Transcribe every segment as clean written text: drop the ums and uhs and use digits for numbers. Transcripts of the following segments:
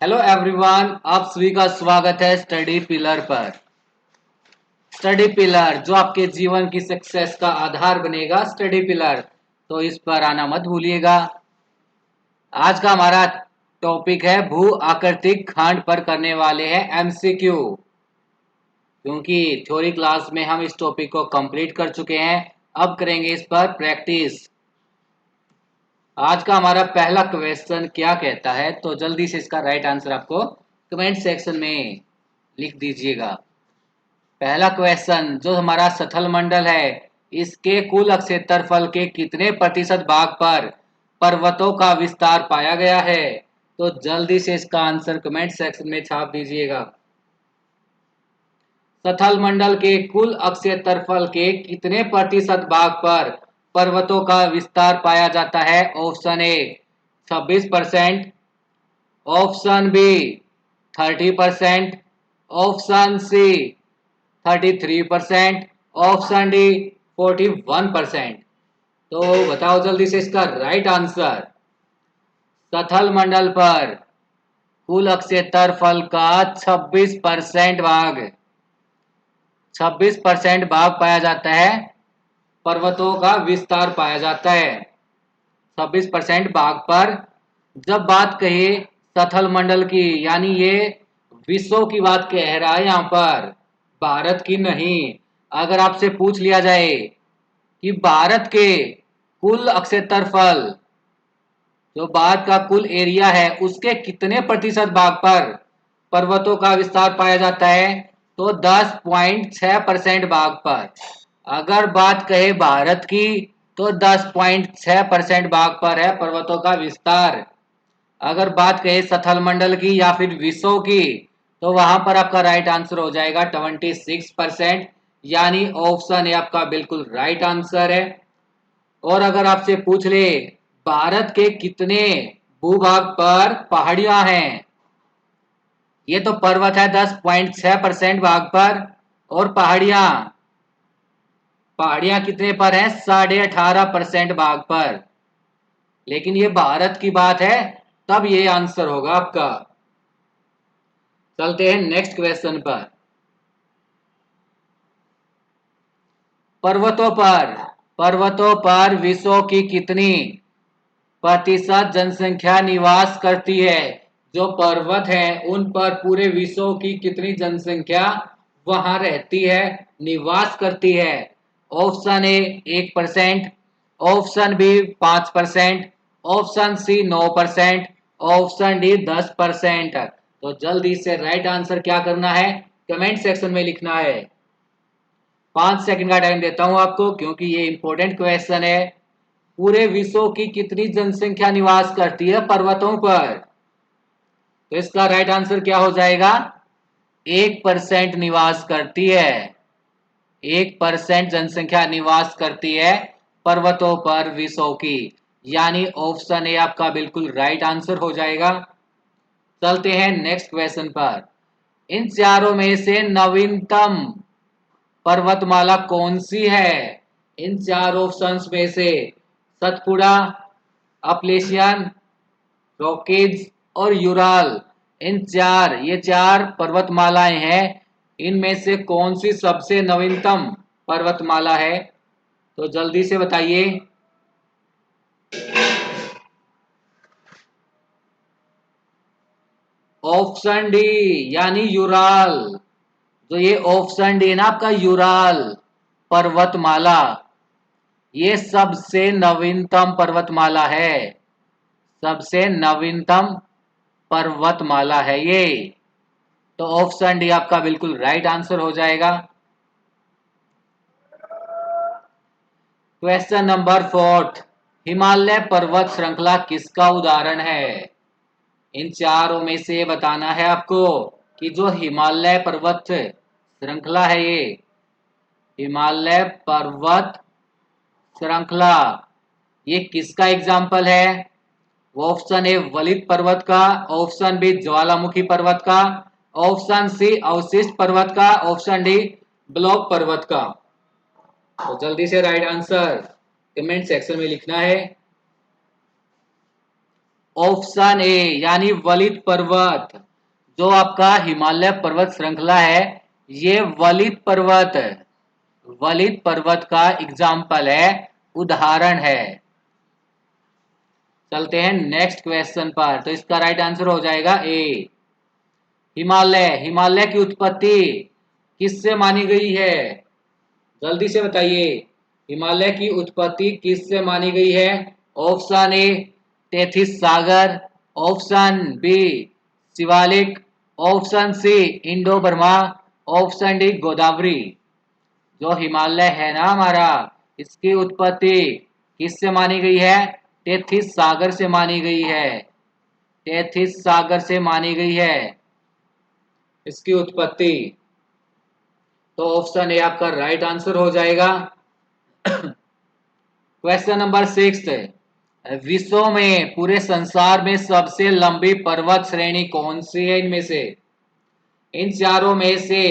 Hello everyone, आप सभी का स्वागत है स्टडी पिलर पर। स्टडी पिलर जो आपके जीवन की सक्सेस का आधार बनेगा, स्टडी पिलर, तो इस पर आना मत भूलिएगा। आज का हमारा टॉपिक है भू आकृतिक खंड पर करने वाले हैं एमसीक्यू। क्योंकि थ्योरी क्लास में हम इस टॉपिक को कंप्लीट कर चुके हैं, अब करेंगे इस पर प्रैक्टिस। आज का हमारा पहला क्वेश्चन क्या कहता है, तो जल्दी से इसका राइट आंसर आपको कमेंट सेक्शन में लिख दीजिएगा। पहला क्वेश्चन, जो हमारा स्थल मंडल है, इसके कुल क्षेत्रफल के कितने प्रतिशत भाग पर पर्वतों का विस्तार पाया गया है? तो जल्दी से इसका आंसर कमेंट सेक्शन में छाप दीजिएगा। स्थल मंडल के कुल क्षेत्रफल के कितने प्रतिशत भाग पर पर्वतों का विस्तार पाया जाता है? Option A 26%, option B 30%, option C 33%, option D 41%। तो बताओ जल्दी से इसका राइट आंसर। स्थल मंडल पर कुल क्षेत्रफल का 26% भाग पाया जाता है, पर्वतों का विस्तार पाया जाता है 26% भाग पर। जब बात कहे स्थल मंडल की, यानी ये विश्व की बात कह रहा है यहाँ पर, भारत की नहीं। अगर आपसे पूछ लिया जाए कि भारत के कुल क्षेत्रफल, जो भारत का कुल एरिया है, उसके कितने प्रतिशत भाग पर पर्वतों का विस्तार पाया जाता है, तो 10.6% भाग पर। अगर बात कहे भारत की, तो 10.6% भाग पर है पर्वतों का विस्तार। अगर बात कहे स्थल मंडल की या फिर विश्व की, तो वहां पर आपका राइट आंसर हो जाएगा 26%, यानी ऑप्शन ए आपका बिल्कुल राइट आंसर है। और अगर आपसे पूछ ले भारत के कितने भूभाग पर पहाड़ियां हैं, ये तो पर्वत है 10.6% भाग पर, और पहाड़ियां पहाड़ियां कितने पर हैं? 18.5% भाग पर। लेकिन ये भारत की बात है, तब ये आंसर होगा आपका। चलते हैं नेक्स्ट क्वेश्चन पर। पर्वतों पर विश्व की कितनी प्रतिशत जनसंख्या निवास करती है? जो पर्वत है उन पर पूरे विश्व की कितनी जनसंख्या वहां रहती है, निवास करती है? Option A 1%, option B 5%, option C 9%, option D 10%। तो जल्दी से राइट आंसर क्या करना है, कमेंट सेक्शन में लिखना है। 5 सेकंड का टाइम देता हूं आपको, क्योंकि ये इंपॉर्टेंट क्वेश्चन है। पूरे विश्व की कितनी जनसंख्या निवास करती है पर्वतों पर? तो इसका राइट आंसर क्या हो जाएगा? 1% निवास करती है। 1% जनसंख्या निवास करती है पर्वतों पर विश्व की, यानी ऑप्शन ए आपका बिल्कुल राइट आंसर हो जाएगा। चलते हैं नेक्स्ट क्वेश्चन पर। इन चारों में से नवीनतम पर्वतमाला कौन सी है? इन चार ऑप्शंस में से सतपुड़ा, अपलेशियन, रॉकीज और यूराल, ये चार पर्वतमालाएं हैं। इनमें से कौन सी सबसे नवीनतम पर्वतमाला है? तो जल्दी से बताइए। ऑप्शन डी यानी यूराल। जो ये ऑप्शन डी है ना आपका, यूराल पर्वतमाला, ये सबसे नवीनतम पर्वतमाला है। सबसे नवीनतम पर्वतमाला है ये। तो ऑप्शन डी आपका बिल्कुल राइट आंसर हो जाएगा। क्वेश्चन नंबर 4, हिमालय पर्वत श्रृंखला किसका उदाहरण है? इन चारों में से बताना है आपको कि जो हिमालय पर्वत श्रृंखला है, ये हिमालय पर्वत श्रृंखला, ये किसका एग्जाम्पल है? ऑप्शन ए वलित पर्वत का, ऑप्शन बी ज्वालामुखी पर्वत का, ऑप्शन सी अवशिष्ट पर्वत का, ऑप्शन डी ब्लॉक पर्वत का। तो जल्दी से राइट आंसर कमेंट सेक्शन में लिखना है। ऑप्शन ए यानी वलित पर्वत, जो आपका हिमालय पर्वत श्रृंखला है ये वलित पर्वत, वलित पर्वत का एग्जाम्पल है, उदाहरण है। चलते हैं नेक्स्ट क्वेश्चन पर। तो इसका राइट आंसर हो जाएगा ए हिमालय। हिमालय की उत्पत्ति किससे मानी गई है? जल्दी से बताइए, हिमालय की उत्पत्ति किससे मानी गई है? ऑप्शन ए तेथिस सागर, option B Shivalik, option C Indo Burma, option D Godavari. जो हिमालय है ना हमारा, इसकी उत्पत्ति किससे मानी गई है? तेथिस सागर से मानी गई है, तेथिस सागर से मानी गई है इसकी उत्पत्ति। तो ऑप्शन ए आपका राइट आंसर हो जाएगा। क्वेश्चन नंबर 6, विश्व में पूरे संसार में सबसे लंबी पर्वत श्रेणी कौन सी है? इनमें से, इन चारों में से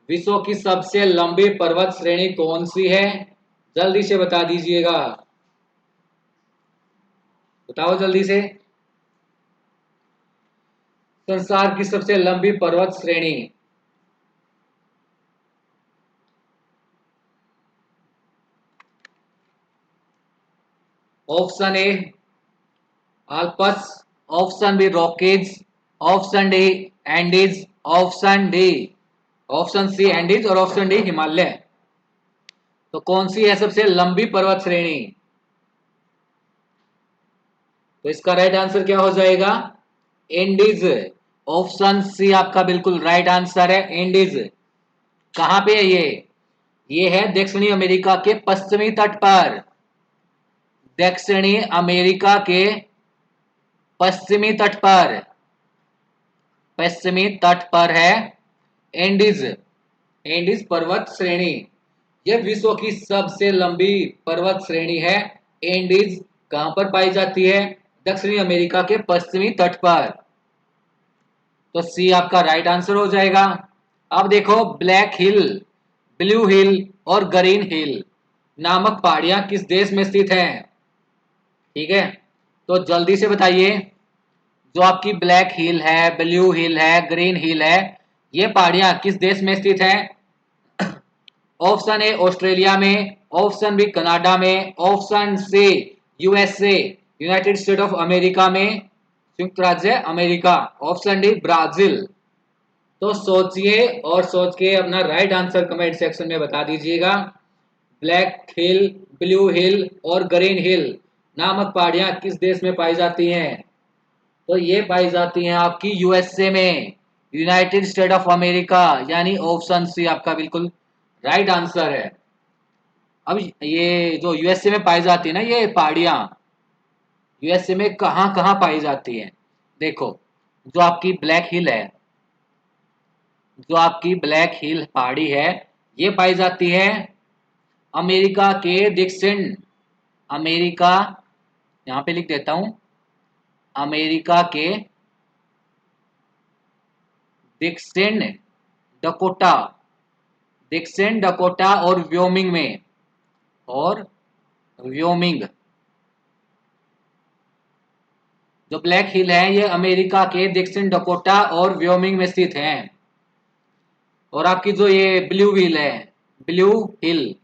विश्व की सबसे लंबी पर्वत श्रेणी कौन सी है? जल्दी से बता दीजिएगा, बताओ जल्दी से। संसार की सबसे लंबी पर्वत श्रेणी। Option A Alps, option B Rockies, option D Andes, option D, option C Andes और ऑप्शन डी हिमालय। तो कौन सी है सबसे लंबी पर्वत श्रेणी? तो इसका राइट आंसर क्या हो जाएगा? एंडीज। ऑप्शन सी आपका बिल्कुल राइट आंसर है, एंडीज। कहां पे है ये है दक्षिणी अमेरिका के पश्चिमी तट पर, दक्षिणी अमेरिका के पश्चिमी तट पर, पश्चिमी तट पर है एंडीज, एंडीज पर्वत श्रेणी। यह विश्व की सबसे लंबी पर्वत श्रेणी है। एंडीज कहां पर पाई जाती है? दक्षिणी अमेरिका के पश्चिमी तट पर। तो सी आपका राइट आंसर हो जाएगा। अब देखो, ब्लैक हिल, ब्लू हिल और ग्रीन हिल नामक पहाड़ियां किस देश में स्थित हैं? ठीक है, तो जल्दी से बताइए, जो आपकी ब्लैक हिल है, ब्लू हिल है, ग्रीन हिल है, ये पहाड़ियां किस देश में स्थित हैं? ऑप्शन ए ऑस्ट्रेलिया में, ऑप्शन बी कनाडा में, option C USA United State of America में, संयुक्त राज्य अमेरिका, ऑप्शन डी ब्राजील। तो सोचिए और सोच के अपना राइट आंसर कमेंट सेक्शन में बता दीजिएगा। ब्लैक हिल, ब्लू हिल और ग्रीन हिल नामक पहाड़ियां किस देश में पाई जाती हैं? तो ये पाई जाती हैं आपकी यूएसए में, यूनाइटेड स्टेट ऑफ अमेरिका, यानी ऑप्शन सी आपका बिल्कुल राइट आंसर है। अब ये जो यूएसए में पाई जाती है ना ये पहाड़ियां, यूएसए में कहाँ कहाँ पाई जाती हैं? देखो, जो आपकी ब्लैक हिल है, जो आपकी ब्लैक हिल पहाड़ी है, ये पाई जाती है अमेरिका के दक्षिण, अमेरिका, यहाँ पे लिख देता हूं, अमेरिका के दक्षिण डकोटा, दक्षिण डकोटा और व्योमिंग में, और व्योमिंग। जो ब्लैक हिल है ये अमेरिका के दक्षिण डकोटा और व्योमिंग में स्थित हैं। और आपकी जो ये ब्लू हिल है, ब्लू हिल,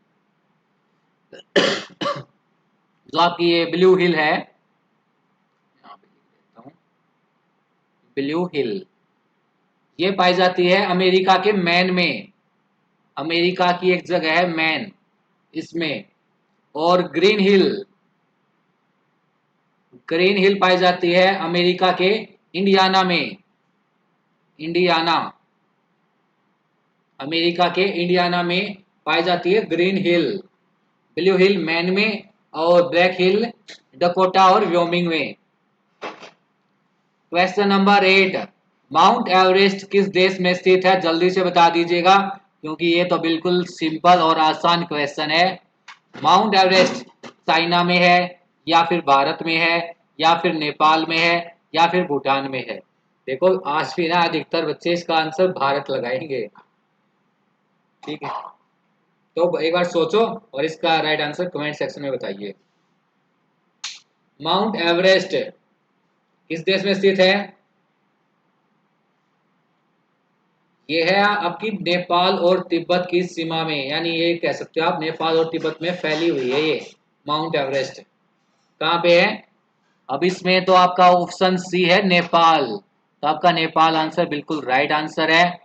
जो आपकी ये ब्लू हिल है, यहाँ पे लिख देता हूं, ब्लू हिल, ये पाई जाती है अमेरिका के मैन में, अमेरिका की एक जगह है मैन, इसमें। और ग्रीन हिल, ग्रीन हिल पाई जाती है अमेरिका के इंडियाना में, इंडियाना, अमेरिका के इंडियाना में पाई जाती है ग्रीन हिल। ब्लू हिल मैन में और ब्लैक हिल डकोटा और व्योमिंग में। क्वेश्चन नंबर 8, माउंट एवरेस्ट किस देश में स्थित है? जल्दी से बता दीजिएगा, क्योंकि ये तो बिल्कुल सिंपल और आसान क्वेश्चन है। माउंट एवरेस्ट चाइना में है, या फिर भारत में है, या फिर नेपाल में है, या फिर भूटान में है? देखो, आज भी ना अधिकतर बच्चे इसका आंसर भारत लगाएंगे। ठीक है, तो एक बार सोचो और इसका राइट आंसर कमेंट सेक्शन में बताइए। माउंट एवरेस्ट किस देश में स्थित है? ये है आपकी नेपाल और तिब्बत की सीमा में, यानी ये कह सकते हो आप नेपाल और तिब्बत में फैली हुई है ये माउंट एवरेस्ट। कहाँ पे है? अब इसमें तो आपका ऑप्शन सी है नेपाल, तो आपका नेपाल आंसर बिल्कुल राइट आंसर है।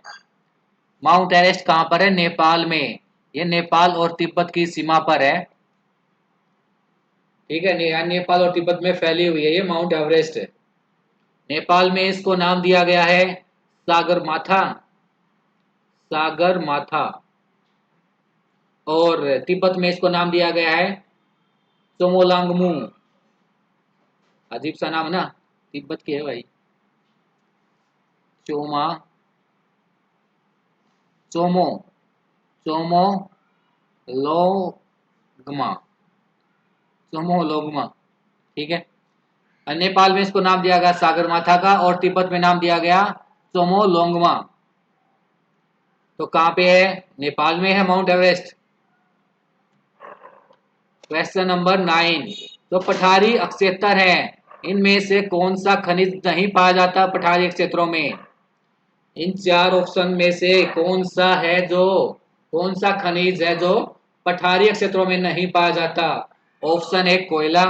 माउंट एवरेस्ट कहाँ पर है? नेपाल में। ये नेपाल और तिब्बत की सीमा पर है। ठीक है, नेपाल और तिब्बत में फैली हुई है ये माउंट एवरेस्ट। नेपाल में इसको नाम दिया गया है सागर माथा, सागर माथा। और तिब्बत में इसको नाम दिया गया है चोमोलांगमू। अजीब सा नाम है ना, तिब्बत की है भाई। चोमा चोमो चोमो लोगमा, चोमो लोगमा। ठीक है, नेपाल में इसको नाम दिया गया सागर माथा का, और तिब्बत में नाम दिया गया चोमो लोंगमा। तो कहां पे है? नेपाल में है माउंट एवरेस्ट। क्वेश्चन नंबर 9, तो पठारी अक्षेत्र है, इनमें से कौन सा खनिज नहीं पाया जाता पठारी क्षेत्रों में? इन चार ऑप्शन में से कौन सा है जो, कौन सा खनिज है जो पठारी क्षेत्रों में नहीं पाया जाता? ऑप्शन ए कोयला,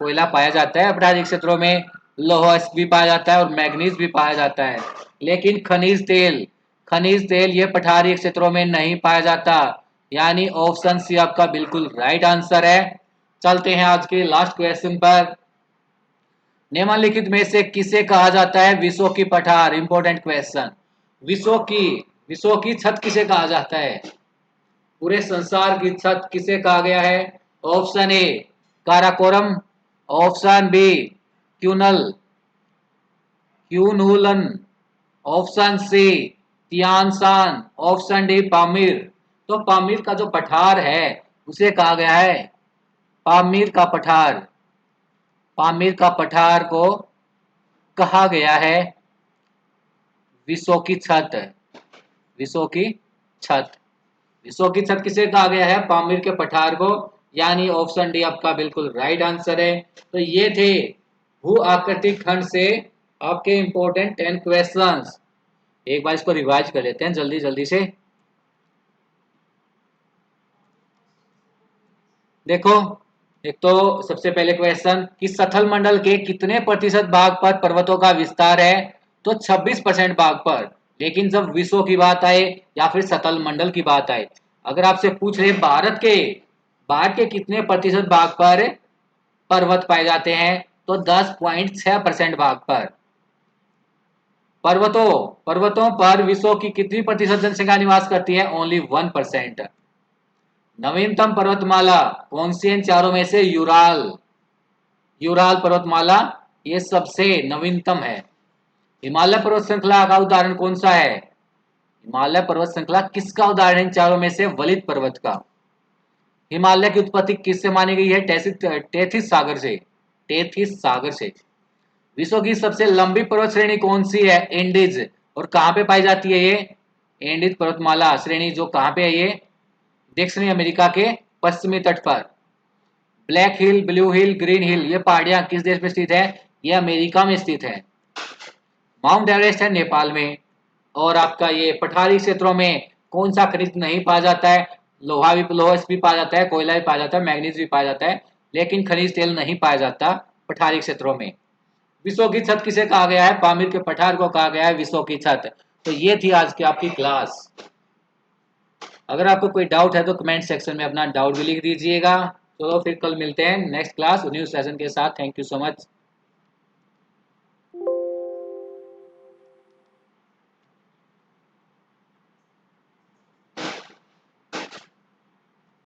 कोयला पाया जाता है पठारी क्षेत्रों में, लोहा भी पाया जाता है और मैग्नीज भी पाया जाता है। लेकिन खनिज तेल, खनिज तेल ये पठारी क्षेत्रों में नहीं पाया जाता, यानी ऑप्शन सी आपका बिल्कुल राइट आंसर है। चलते हैं आज के लास्ट क्वेश्चन पर। निम्नलिखित में से किसे कहा जाता है विश्व की पठार? Important question. विश्व की, विश्व की छत किसे कहा जाता है? पूरे संसार की छत किसे कहा गया है? Option A Karakoram, option B क्यूनल Kunlun, option C Tian Shan, option D Pamir. तो पामीर का जो पठार है उसे कहा गया है पामीर का पठार। पामीर का पठार को कहा गया है विश्व की छत, विश्व की छत। विश्व की छत किसे कहा गया है? पामीर के पठार को, यानी ऑप्शन डी आपका बिल्कुल राइट आंसर है। तो ये थे भू आकृतिक खंड से आपके इंपॉर्टेंट 10 क्वेश्चंस। एक बार इसको रिवाइज कर लेते हैं जल्दी जल्दी से। देखो, एक तो सबसे पहले क्वेश्चन कि सथल मंडल के कितने प्रतिशत भाग पर पर्वतों का विस्तार है? तो 26% भाग पर। लेकिन जब विश्व की बात आए या फिर सतल मंडल की बात आए, अगर आपसे पूछ रहे भारत के कितने प्रतिशत भाग पर पर्वत पाए जाते हैं, तो 10.6% भाग पर। पर्वतों पर विश्व की कितनी प्रतिशत जनसंख्या निवास करती है? ओनली 1%। नवीनतम पर्वतमाला कौन सी है इन चारों में से? यूराल, यूराल पर्वतमाला ये सबसे नवीनतम है। हिमालय पर्वत श्रृंखला का उदाहरण कौन सा है? हिमालय पर्वत श्रृंखला किसका उदाहरण है इन चारों में से? वलित पर्वत का। हिमालय की उत्पत्ति किससे मानी गई है? टेथिस सागर से, टेथिस सागर से। विश्व की सबसे लंबी पर्वत श्रेणी कौन सी है? एंडीज। और कहां पे पाई जाती है ये एंडीज पर्वतमाला श्रेणी? जो कहां पे है ये? दक्षिणी अमेरिका के पश्चिमी तट पर। ब्लैक हिल, ब्लू हिल, ग्रीन हिल ये पहाड़ियां किस देश में स्थित है? ये अमेरिका में स्थित है। माउंट एवरेस्ट है नेपाल में। और आपका ये पठारी क्षेत्रों में कौन सा खनिज नहीं पाया जाता है? लोहा भी पाया जाता है, कोयला भी पाया जाता है, मैग्नीज भी पाया जाता है, लेकिन खनिज तेल नहीं पाया जाता पठारी क्षेत्रों में। विश्व की छत किसे कहा गया है? पामीर के पठार को कहा गया है विश्व की छत। तो ये थी आज की आपकी क्लास। अगर आपको कोई डाउट है तो कमेंट सेक्शन में अपना डाउट भी लिख दीजिएगा। चलो फिर कल मिलते हैं नेक्स्ट क्लास न्यू सेशन के साथ। Thank you so much.